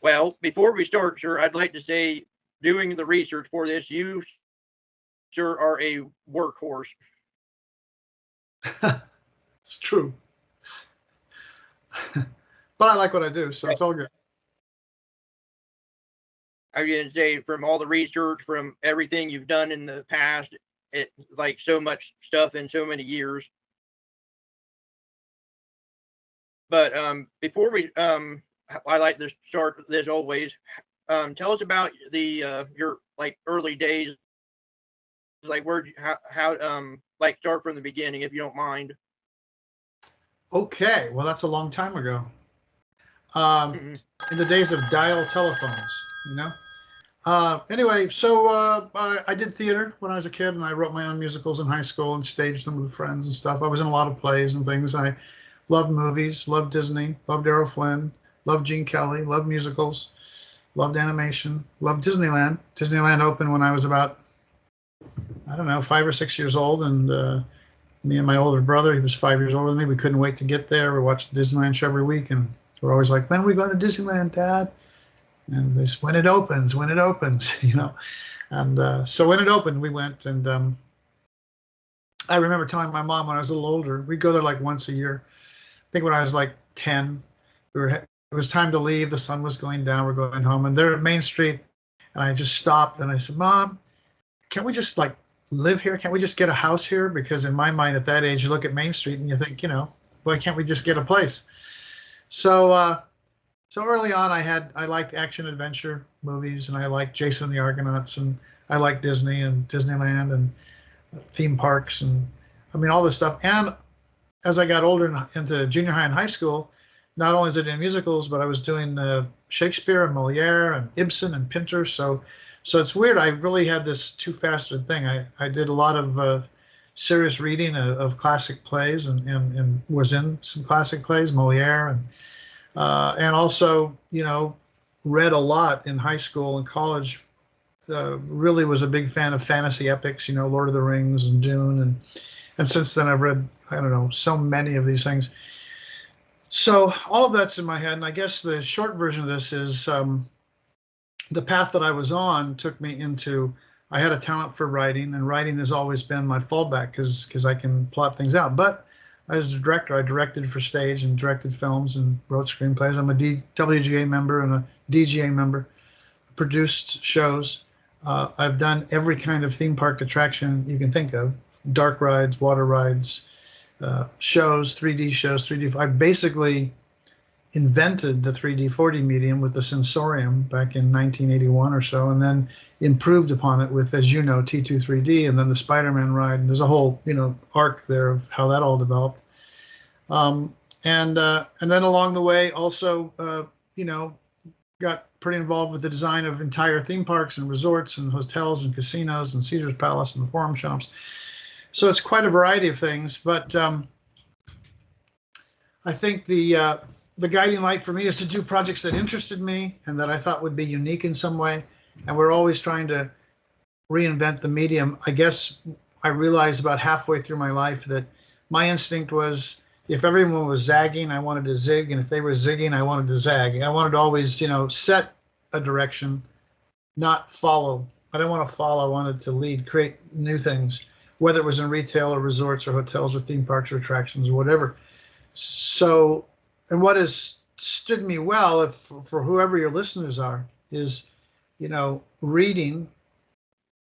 Well, before we start, sir, I'd like to say, doing the research for this, you, sir, are a workhorse. It's true. But I like what I do, so it's all good. I was going to say, from all the research, from everything you've done in the past, it like so much stuff in so many years. But before we, I like to start this always. Tell us about the your like early days, like where how like start from the beginning if you don't mind. Okay, well, that's a long time ago. Um, Mm-hmm. in the days of dial telephones, you know. Anyway, so I did theater when I was a kid, and I wrote my own musicals in high school and staged them with friends and stuff. I was in a lot of plays and things. I loved movies, loved Disney, loved Errol Flynn, loved Gene Kelly, loved musicals, loved animation, loved Disneyland. Disneyland opened when I was about, I don't know, 5 or 6 years old, and me and my older brother, he was 5 years older than me, we couldn't wait to get there. We watched the Disneyland show every week, and we're always like, when are we going to Disneyland, Dad? And this, when it opens, when it opens, you know. And so when it opened, we went, and I remember telling my mom when I was a little older, we'd go there like once a year. I think when I was like 10, it was time to leave. The sun was going down. We're going home, and they're at Main Street, and I just stopped and I said, Mom, can't we just like live here? Can't we just get a house here? Because in my mind at that age, you look at Main Street and you think, you know, why can't we just get a place? So so early on, I liked action adventure movies, and I liked Jason and the Argonauts, and I liked Disney and Disneyland and theme parks, and I mean all this stuff. And as I got older and into junior high and high school, not only was I doing musicals, but I was doing Shakespeare and Moliere and Ibsen and Pinter. So it's weird. I really had this two-faceted thing. I did a lot of serious reading of classic plays, and was in some classic plays, Moliere, and also, you know, read a lot in high school and college. Really was a big fan of fantasy epics, you know, Lord of the Rings and Dune, and since then I've read, I don't know, so many of these things. So all of that's in my head, and I guess the short version of this is the path that I was on took me into. I had a talent for writing, and writing has always been my fallback because I can plot things out. But as a director, I directed for stage and directed films and wrote screenplays. I'm a WGA member and a DGA member. Produced shows. I've done every kind of theme park attraction you can think of: dark rides, water rides, shows, 3D shows, 3D. I basically invented the 3D 4D medium with the Sensorium back in 1981 or so, and then improved upon it with, as you know, T2 3D, and then the Spider-Man ride. And there's a whole, you know, arc there of how that all developed. And then along the way, also, you know, got pretty involved with the design of entire theme parks and resorts and hotels and casinos and Caesar's Palace and the Forum Shops. So it's quite a variety of things, but I think the guiding light for me is to do projects that interested me and that I thought would be unique in some way. And we're always trying to reinvent the medium. I guess I realized about halfway through my life that my instinct was, if everyone was zagging, I wanted to zig, and if they were zigging, I wanted to zag. I wanted to always, you know, set a direction, not follow. I didn't want to follow. I wanted to lead, create new things, whether it was in retail or resorts or hotels or theme parks or attractions or whatever. So, and what has stood me well, if for whoever your listeners are, is, you know, reading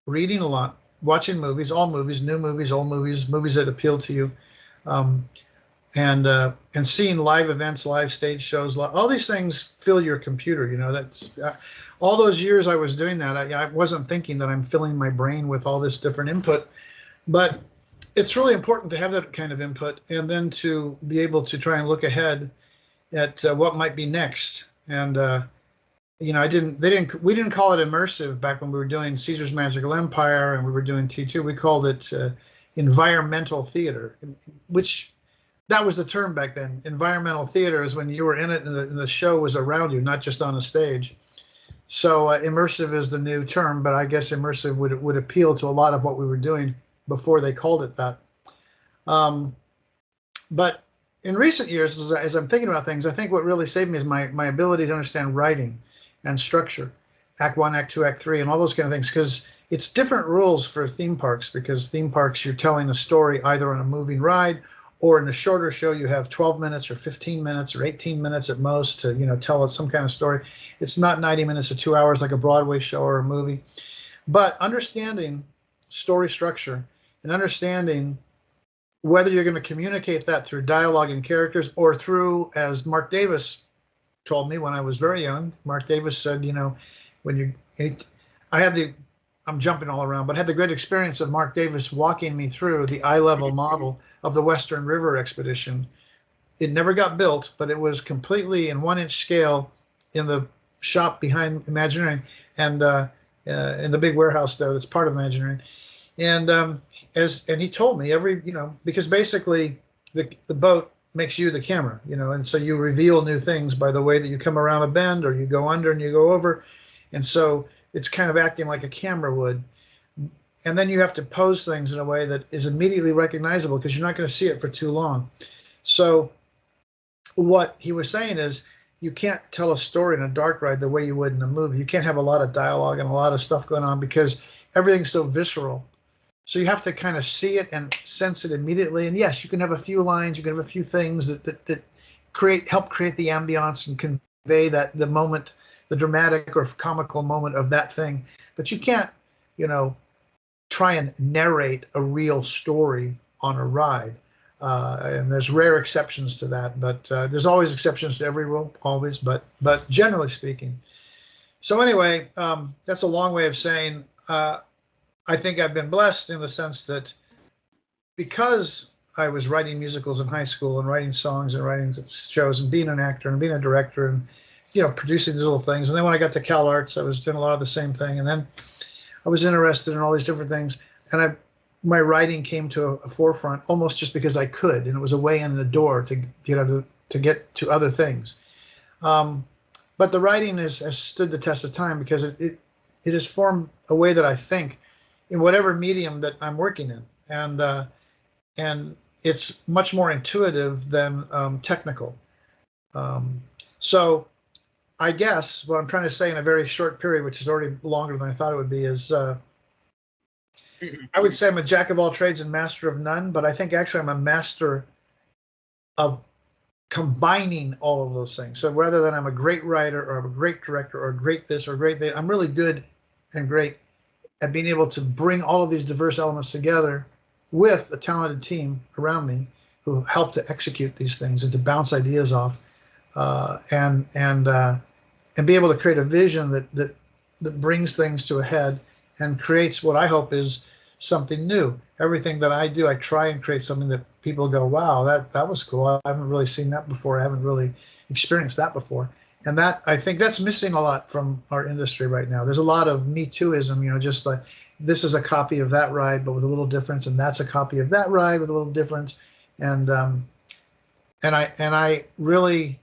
a lot, watching movies, all movies, new movies, old movies, movies that appeal to you, and seeing live events, live stage shows, all these things fill your computer. You know, that's all those years I was doing that. I wasn't thinking that I'm filling my brain with all this different input, but it's really important to have that kind of input, and then to be able to try and look ahead at what might be next. And you know, we didn't call it immersive back when we were doing Caesar's Magical Empire and we were doing T2. We called it environmental theater, which that was the term back then. Environmental theater is when you were in it and the show was around you, not just on a stage. So immersive is the new term, but I guess immersive would appeal to a lot of what we were doing before they called it that. But in recent years, as I'm thinking about things, I think what really saved me is my ability to understand writing and structure, Act One, Act Two, Act Three, and all those kind of things. Because it's different rules for theme parks. Because theme parks, you're telling a story either on a moving ride, or in a shorter show, you have 12 minutes or 15 minutes or 18 minutes at most to tell it some kind of story. It's not 90 minutes or 2 hours like a Broadway show or a movie. But understanding story structure and understanding whether you're going to communicate that through dialogue and characters or through, as Mark Davis told me when I was very young. Mark Davis said, when I had I'm jumping all around, but I had the great experience of Mark Davis walking me through the eye-level model of the Western River expedition. It never got built, but it was completely in 1-inch scale in the shop behind Imagineering and in the big warehouse there that's part of Imagineering. And and he told me because basically the boat makes you the camera, and so you reveal new things by the way that you come around a bend or you go under and you go over. And so it's kind of acting like a camera would. And then you have to pose things in a way that is immediately recognizable because you're not going to see it for too long. So what he was saying is you can't tell a story in a dark ride the way you would in a movie. You can't have a lot of dialogue and a lot of stuff going on because everything's so visceral. So you have to kind of see it and sense it immediately. And yes, you can have a few lines, you can have a few things that help create the ambiance and convey the moment, the dramatic or comical moment of that thing. But you can't, try and narrate a real story on a ride. And there's rare exceptions to that, but there's always exceptions to every rule, always, but generally speaking. So anyway, that's a long way of saying I think I've been blessed in the sense that because I was writing musicals in high school and writing songs and writing shows and being an actor and being a director and producing these little things. And then when I got to CalArts, I was doing a lot of the same thing. And then I was interested in all these different things. And my writing came to a forefront almost just because I could. And it was a way in the door to get to other things. But the writing has stood the test of time because it has formed a way that I think in whatever medium that I'm working in. And it's much more intuitive than technical. So I guess what I'm trying to say in a very short period, which is already longer than I thought it would be, is I would say I'm a jack of all trades and master of none, but I think actually I'm a master of combining all of those things. So rather than I'm a great writer or I'm a great director or great this or great that, I'm really good and great at being able to bring all of these diverse elements together with a talented team around me who help to execute these things and to bounce ideas off. And be able to create a vision that brings things to a head and creates what I hope is something new. Everything that I do, I try and create something that people go, wow, that was cool. I haven't really seen that before. I haven't really experienced that before. And that, I think that's missing a lot from our industry right now. There's a lot of Me Tooism, just like this is a copy of that ride, but with a little difference, and that's a copy of that ride with a little difference. And I really,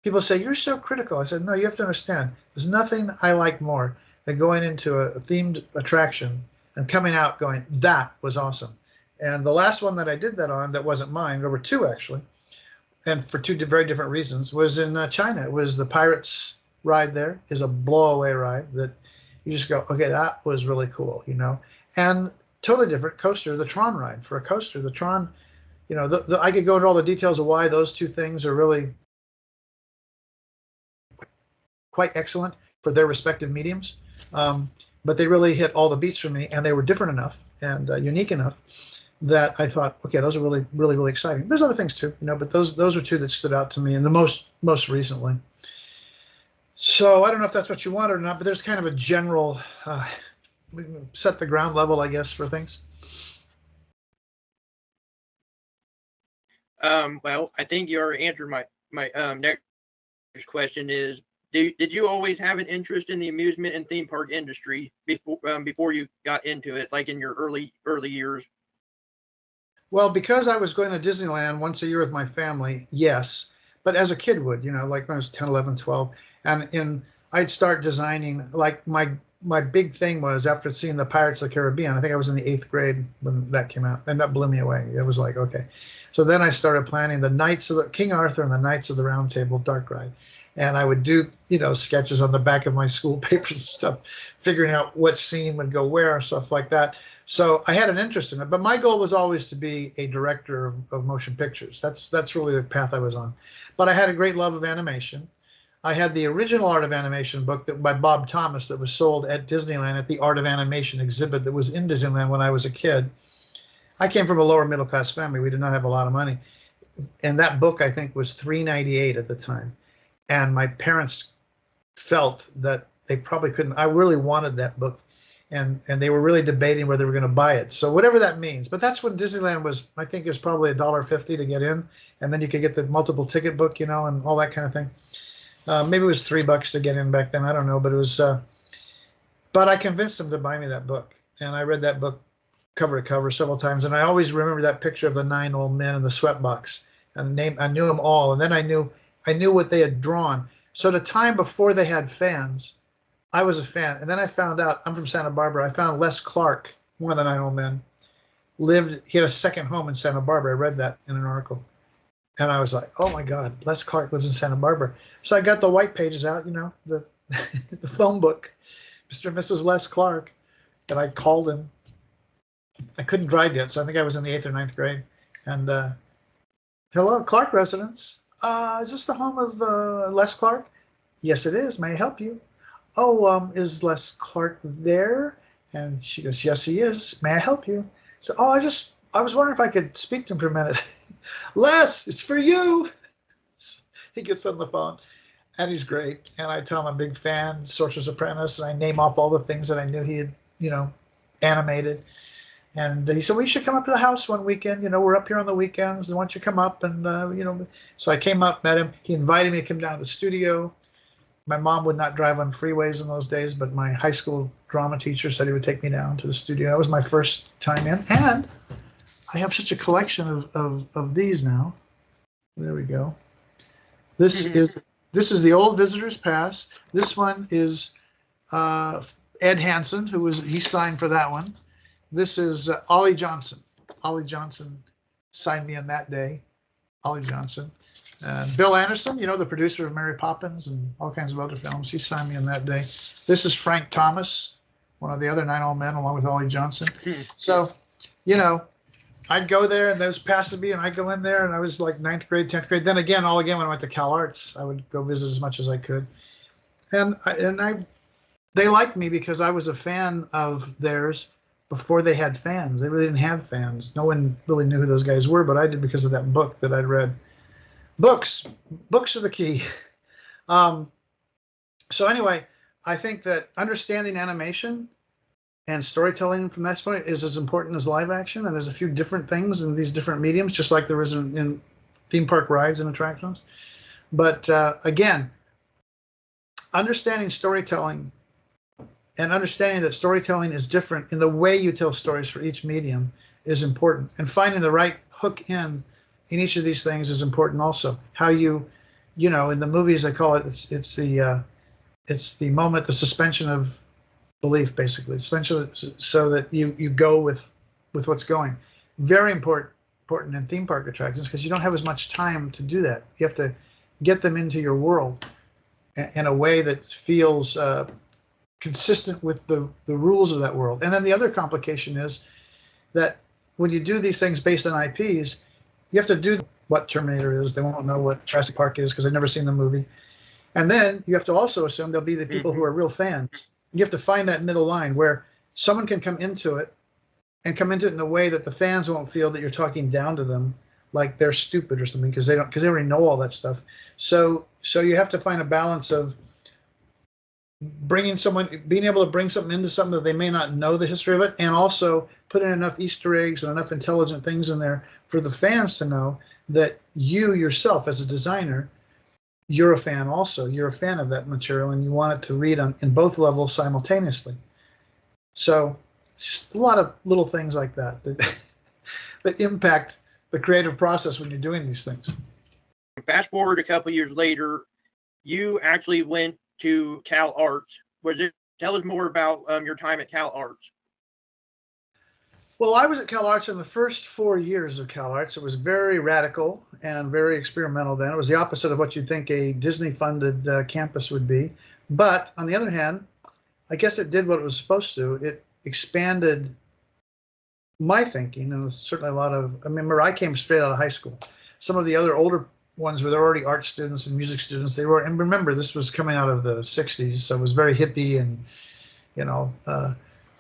people say, you're so critical. I said, no, you have to understand, there's nothing I like more than going into a themed attraction and coming out going, that was awesome. And the last one that I did that on that wasn't mine, there were two actually, and for two very different reasons, was in China. It was the Pirates ride. There is a blow-away ride that you just go, okay, that was really cool, And totally different coaster, the Tron ride. For a coaster, the Tron, I could go into all the details of why those two things are really quite excellent for their respective mediums. But they really hit all the beats for me, and they were different enough and unique enough that I thought, okay, those are really, really, really exciting. There's other things too, but those are two that stood out to me, and the most recently. So I don't know if that's what you wanted or not, but there's kind of a general set the ground level, I guess, for things. Well, I think you already answered my next question is, did you always have an interest in the amusement and theme park industry before you got into it, like in your early years? Well, because I was going to Disneyland once a year with my family, yes. But as a kid would, like when I was 10, 11, 12. And I'd start designing, like my my big thing was after seeing the Pirates of the Caribbean. I think I was in the 8th grade when that came out, and that blew me away. It was like, okay. So then I started planning the Knights of the King Arthur and the Knights of the Round Table dark ride, and I would do sketches on the back of my school papers and stuff, figuring out what scene would go where, stuff like that. So I had an interest in it, but my goal was always to be a director of motion pictures. That's really the path I was on. But I had a great love of animation. I had the original Art of Animation book by Bob Thomas that was sold at Disneyland at the Art of Animation exhibit that was in Disneyland when I was a kid. I came from a lower middle class family. We did not have a lot of money. And that book, I think, was $3.98 at the time. And my parents felt that they probably couldn't. I really wanted that book. And they were really debating whether they were going to buy it. So whatever that means. But that's when Disneyland was, I think, is probably $1.50 to get in. And then you could get the multiple ticket book, and all that kind of thing. Maybe it was $3 to get in back then. I don't know, but it was. But I convinced them to buy me that book, and I read that book cover to cover several times. And I always remember that picture of the 9 old men in the sweatbox, and I knew them all. And then I knew what they had drawn. So the time before they had fans, I was a fan. And then I found out, I'm from Santa Barbara. I found Les Clark, one of the 9 old men, he had a second home in Santa Barbara. I read that in an article. And I was like, oh my God, Les Clark lives in Santa Barbara. So I got the white pages out, the the phone book, Mr. and Mrs. Les Clark. And I called him. I couldn't drive yet, so I think I was in the 8th or 9th grade. And hello, Clark residence. Is this the home of Les Clark? Yes, it is. May I help you? Oh, is Les Clark there? And she goes, yes, he is. May I help you? So, I was wondering if I could speak to him for a minute. Les, it's for you. He gets on the phone, and he's great. And I tell him I'm a big fan, Sorcerer's Apprentice, and I name off all the things that I knew he had, animated. And he said, well, you should come up to the house one weekend. We're up here on the weekends. Why don't you come up? And, so I came up, met him. He invited me to come down to the studio. My mom would not drive on freeways in those days, but my high school drama teacher said he would take me down to the studio. That was my first time in. And I have such a collection of these now. There we go. This is the old visitor's pass. This one is Ed Hansen, he signed for that one. This is Ollie Johnson. Ollie Johnson signed me on that day. Ollie Johnson. Bill Anderson, the producer of Mary Poppins and all kinds of other films, he signed me on that day. This is Frank Thomas, one of the other 9 old men, along with Ollie Johnson. So, I'd go there, and those passes me, and I'd go in there, and I was like 9th grade, 10th grade. Then again, when I went to CalArts, I would go visit as much as I could. And they liked me because I was a fan of theirs before they had fans. They really didn't have fans. No one really knew who those guys were, but I did because of that book that I'd read. Books are the key. So anyway, I think that understanding animation and storytelling from that point is as important as live action. And there's a few different things in these different mediums, just like there is in theme park rides and attractions. But again, understanding storytelling and understanding that storytelling is different in the way you tell stories for each medium is important. And finding the right hook in each of these things is important also. How in the movies, I call it, it's the moment, the suspension of belief, basically, suspension, so that you go with what's going. Very important in theme park attractions, because you don't have as much time to do that. You have to get them into your world in a way that feels consistent with the rules of that world. And then the other complication is that when you do these things based on IPs, you have to do what Terminator is. They won't know what Jurassic Park is because they've never seen the movie. And then you have to also assume there'll be the people who are real fans. You have to find that middle line where someone can come into it in a way that the fans won't feel that you're talking down to them like they're stupid or something, because they already know all that stuff. So you have to find a balance of being able to bring something into something that they may not know the history of it, and also put in enough Easter eggs and enough intelligent things in there for the fans to know that you yourself as a designer, you're a fan also. You're a fan of that material, and you want it to read in both levels simultaneously. So it's just a lot of little things like that that impact the creative process when you're doing these things. Fast forward a couple years later, you actually went to CalArts. Was it tell us more about your time at CalArts. Well, I was at CalArts in the first 4 years of CalArts. It was very radical and very experimental then. It was the opposite of what you'd think a Disney-funded campus would be. But on the other hand, I guess it did what it was supposed to. It expanded my thinking, and certainly a lot of, I remember I came straight out of high school. Some of the other older ones were already art students and music students. They were, and remember, this was coming out of the 60s, so it was very hippie and, you know,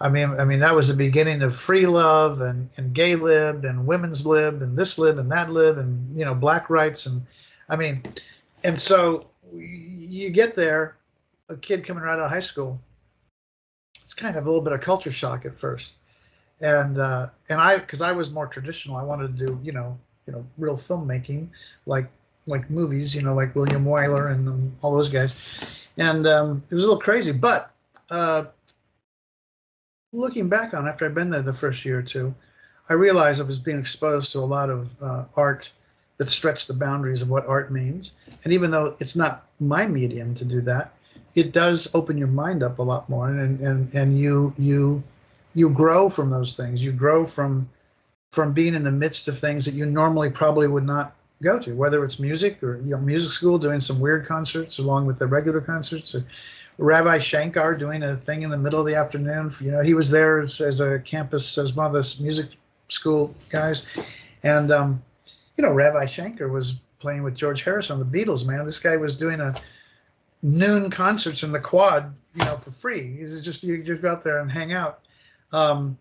I mean, that was the beginning of free love and gay lib and women's lib and this lib and that lib and, you know, black rights. And I mean, and so you get there, a kid coming right out of high school, it's kind of a little bit of culture shock at first. And because I was more traditional, I wanted to do, you know, real filmmaking, like movies, you know, like William Wyler and all those guys. And it was a little crazy, but looking back on after I'd been there the first year or two, I realized I was being exposed to a lot of art that stretched the boundaries of what art means. And even though it's not my medium to do that, it does open your mind up a lot more, and you grow from those things. You grow from being in the midst of things that you normally probably would not go to, whether it's music or, you know, music school, doing some weird concerts along with the regular concerts, or Rabbi Shankar doing a thing in the middle of the afternoon. You know, he was there as a campus, as one of the music school guys. And, you know, Rabbi Shankar was playing with George Harrison, the Beatles, man. This guy was doing a noon concerts in the quad, you know, for free. It's just, you just go out there and hang out. So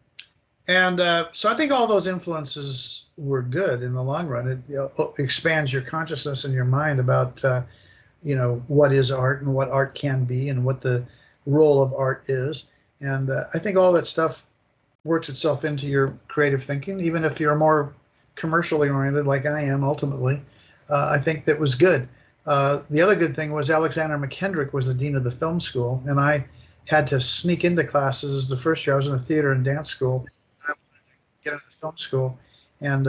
I think all those influences were good in the long run. It, you know, expands your consciousness and your mind about, you know, what is art and what art can be and what the role of art is. And I think all that stuff works itself into your creative thinking, even if you're more commercially oriented like I am ultimately. I think that was good. The other good thing was Alexander McKendrick was the dean of the film school, and I had to sneak into classes the first year. I was in the theater and dance school. I wanted to get into the film school, and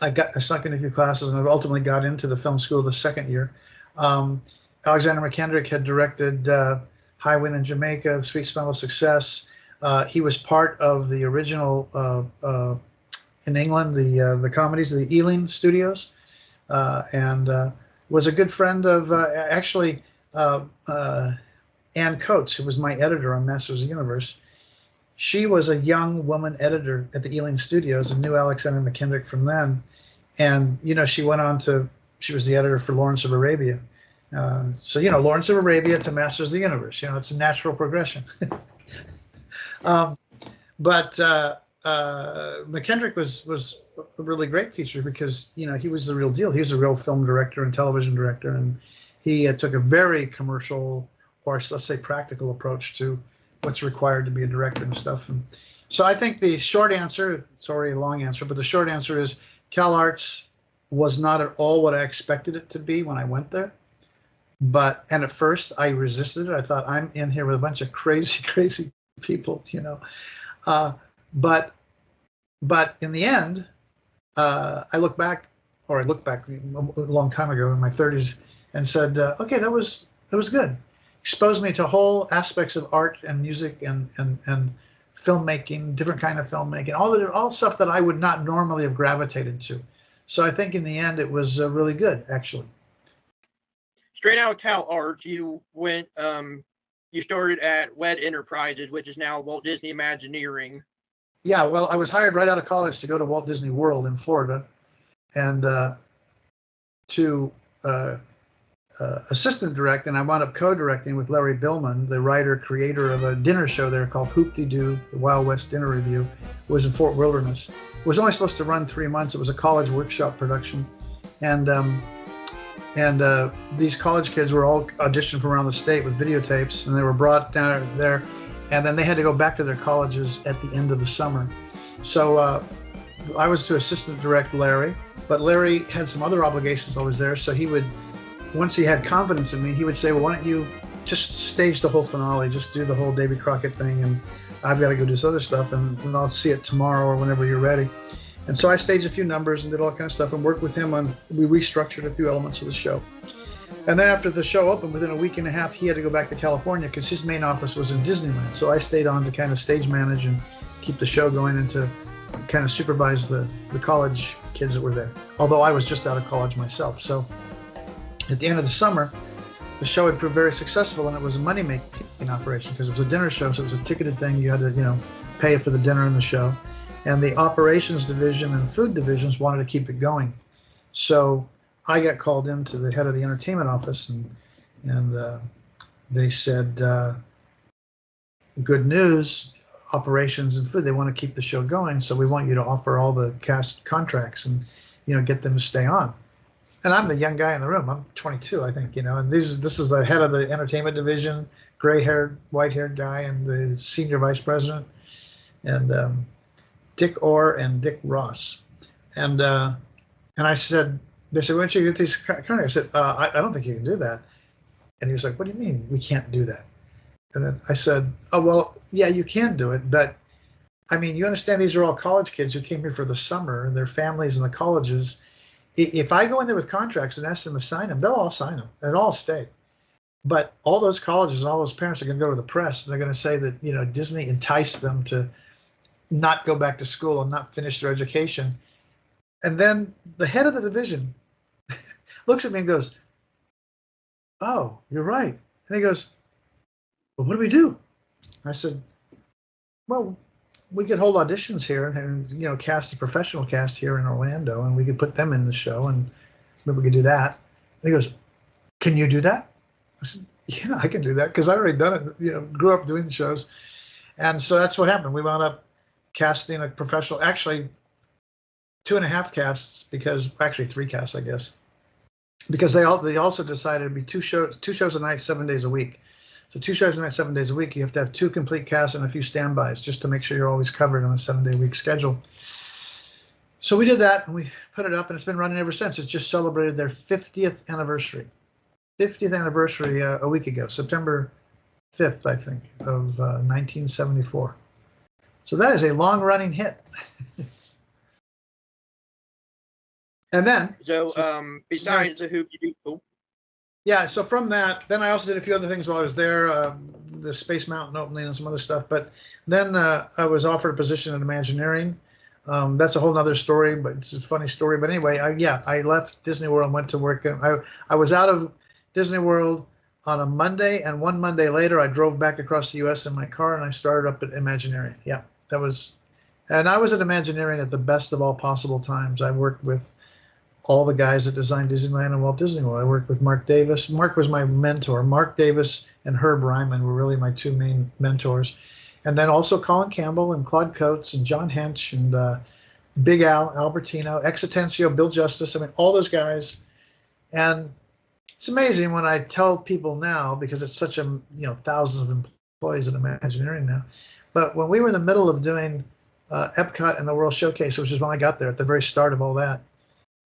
I snuck into a few classes, and I ultimately got into the film school the second year. Alexander McKendrick had directed High Wind in Jamaica, The Sweet Smell of Success. He was part of the original in England, the comedies of the Ealing Studios, and was a good friend of actually Ann Coates, who was my editor on Masters of the Universe. She was a young woman editor at the Ealing Studios and knew Alexander McKendrick from then. And, you know, she went on to, she was the editor for Lawrence of Arabia. So, you know, Lawrence of Arabia to Masters of the Universe, you know, it's a natural progression. But McKendrick was a really great teacher because, you know, he was the real deal. He was a real film director and television director, and he took a very commercial, or let's say practical approach to what's required to be a director and stuff. And so I think the short answer, sorry, a long answer, but the short answer is CalArts was not at all what I expected it to be when I went there. And at first I resisted it. I thought, I'm in here with a bunch of crazy, crazy people, you know. But in the end, I looked back a long time ago in my 30s and said, okay, that was good. Exposed me to whole aspects of art and music and filmmaking, different kind of filmmaking, all stuff that I would not normally have gravitated to. So I think in the end it was really good, actually. Straight out of CalArts, you went, you started at WED Enterprises, which is now Walt Disney Imagineering. Yeah, well, I was hired right out of college to go to Walt Disney World in Florida, and to assistant direct, and I wound up co-directing with Larry Billman, the writer-creator of a dinner show there called Hoop-Dee-Doo, the Wild West Dinner Revue. It was in Fort Wilderness. It was only supposed to run 3 months. It was a college workshop production, and these college kids were all auditioned from around the state with videotapes, and they were brought down there, and then they had to go back to their colleges at the end of the summer. So I was to assistant direct Larry, but Larry had some other obligations always there, so he would, once he had confidence in me, he would say, well, why don't you just stage the whole finale, just do the whole Davy Crockett thing, and I've got to go do this other stuff, and I'll see it tomorrow or whenever you're ready. And so I staged a few numbers and did all kind of stuff and worked with him on, we restructured a few elements of the show. And then after the show opened, within a week and a half, he had to go back to California because his main office was in Disneyland. So I stayed on to kind of stage manage and keep the show going and to kind of supervise the college kids that were there. Although I was just out of college myself. So at the end of the summer, the show had proved very successful, and it was a money-making operation because it was a dinner show, so it was a ticketed thing. You had to, pay for the dinner and the show. And the operations division and food divisions wanted to keep it going. So I got called into the head of the entertainment office, and they said, good news, operations and food, they want to keep the show going, so we want you to offer all the cast contracts and, get them to stay on. And I'm the young guy in the room. I'm 22, I think, and this is the head of the entertainment division, gray-haired, white-haired guy, and the senior vice president, and Dick Orr and Dick Ross. And I said, they said, why don't you get these contracts? I said, I don't think you can do that. And he was like, what do you mean we can't do that? And then I said, oh, well, yeah, you can do it. But, I mean, you understand these are all college kids who came here for the summer, and their families in the colleges. If I go in there with contracts and ask them to sign them, they'll all sign them and all stay. But all those colleges and all those parents are going to go to the press, and they're going to say that, Disney enticed them to not go back to school and not finish their education. And then the head of the division looks at me and goes, oh, you're right. And he goes, well, what do we do? I said, well, we could hold auditions here and cast a professional cast here in Orlando, and we could put them in the show, and maybe we could do that. And he goes, can you do that? I said, yeah, I can do that because I already done it, grew up doing the shows. And so that's what happened. We wound up casting a professional, actually 2.5 casts, because actually 3 casts, I guess, because they also decided it'd be 2 shows a night, 7 days a week. So 2 shows a night, 7 days a week. You have to have 2 complete casts and a few standbys just to make sure you're always covered on a 7-day-a-week schedule. So we did that, and we put it up, and it's been running ever since. It's just celebrated their 50th anniversary. 50th anniversary a week ago, September 5th, I think, of 1974. So that is a long-running hit. And then, besides the Hoop-Dee-Doo, yeah, so from that, then I also did a few other things while I was there, the Space Mountain opening and some other stuff. But then I was offered a position in Imagineering. That's a whole nother story, but it's a funny story. But anyway, I left Disney World and went to work. I was out of Disney World on a Monday, and one Monday later, I drove back across the U.S. in my car, and I started up at Imagineering. Yeah, and I was at Imagineering at the best of all possible times. I worked with all the guys that designed Disneyland and Walt Disney World. I worked with Mark Davis. Mark was my mentor. Mark Davis and Herb Ryman were really my 2 main mentors. And then also Colin Campbell and Claude Coates and John Hench and Big Al, Albertino, Exitencio, Bill Justice. I mean, all those guys. And it's amazing when I tell people now, because it's such a, thousands of employees at Imagineering now. But when we were in the middle of doing Epcot and the World Showcase, which is when I got there at the very start of all that,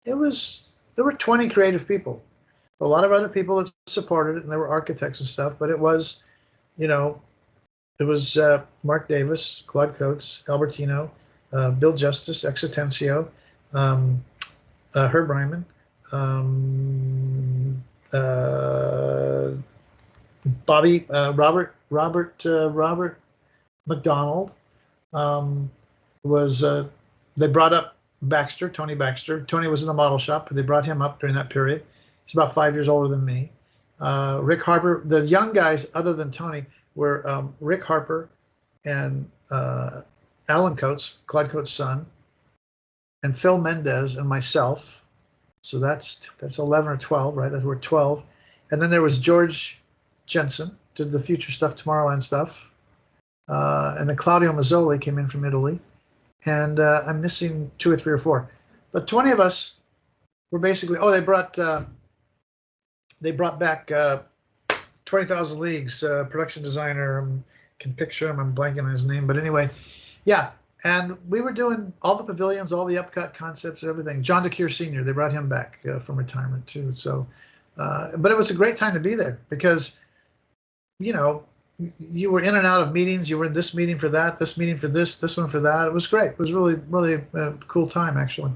there were 20 creative people, a lot of other people that supported it, and there were architects and stuff, but it was, it was Mark Davis, Claude Coates, Albertino, Bill Justice, Exitencio, Herb Ryman, Bobby, Robert McDonald, they brought up Tony Baxter. Tony was in the model shop, but they brought him up during that period. He's about 5 years older than me. Rick Harper, the young guys other than Tony were Rick Harper and Alan Coates, Claude Coates' son, and Phil Mendez and myself. So that's 11 or 12, right? We're 12. And then there was George Jensen, did the future stuff, Tomorrowland stuff. And then Claudio Mazzoli came in from Italy. And I'm missing 2 or 3 or 4. But 20 of us were basically, they brought back 20,000 Leagues, production designer, can picture him, I'm blanking on his name. But anyway, yeah. And we were doing all the pavilions, all the Epcot concepts, everything. John DeCure Sr., they brought him back from retirement too. So, but it was a great time to be there because, you were in and out of meetings. You were in this meeting for that, this meeting for this one for that. It was great. It was really, really a cool time, actually.